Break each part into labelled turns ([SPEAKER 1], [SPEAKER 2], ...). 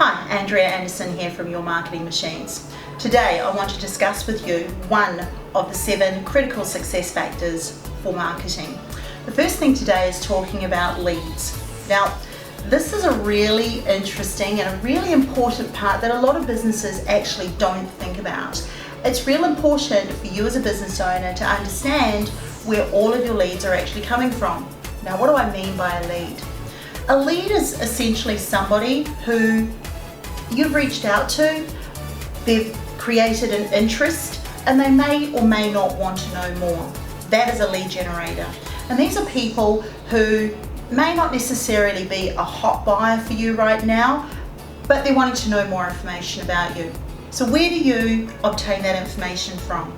[SPEAKER 1] Hi, Andrea Anderson here from Your Marketing Machines. Today I want to discuss with you one of the 7 critical success factors for marketing. The first thing today is talking about leads. Now, this is a really interesting and a really important part that a lot of businesses actually don't think about. It's real important for you as a business owner to understand where all of your leads are actually coming from. Now, what do I mean by a lead? A lead is essentially somebody who you've reached out to, they've created an interest, and they may or may not want to know more. That is a lead generator. And these are people who may not necessarily be a hot buyer for you right now, but they're wanting to know more information about you. So where do you obtain that information from?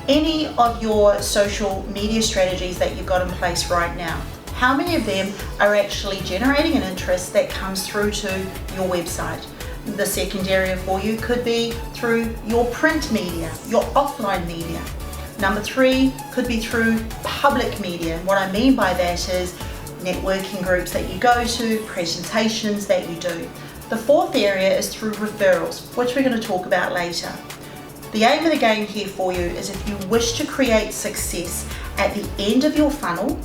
[SPEAKER 1] Any of your social media strategies that you've got in place right now, how many of them are actually generating an interest that comes through to your website? The second area for you could be through your print media, your offline media. Number 3 could be through public media. And what I mean by that is networking groups that you go to, presentations that you do. The 4th area is through referrals, which we're going to talk about later. The aim of the game here for you is if you wish to create success at the end of your funnel,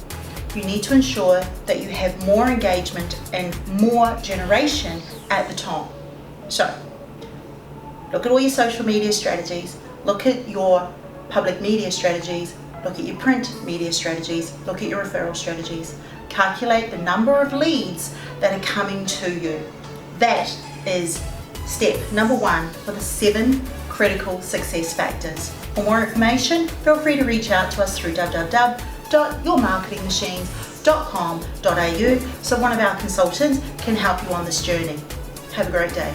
[SPEAKER 1] you need to ensure that you have more engagement and more generation at the top. So, look at all your social media strategies, look at your public media strategies, look at your print media strategies, look at your referral strategies. Calculate the number of leads that are coming to you. That is step number 1 for the 7 critical success factors. For more information, feel free to reach out to us through www.yourmarketingmachines.com.au so one of our consultants can help you on this journey. Have a great day.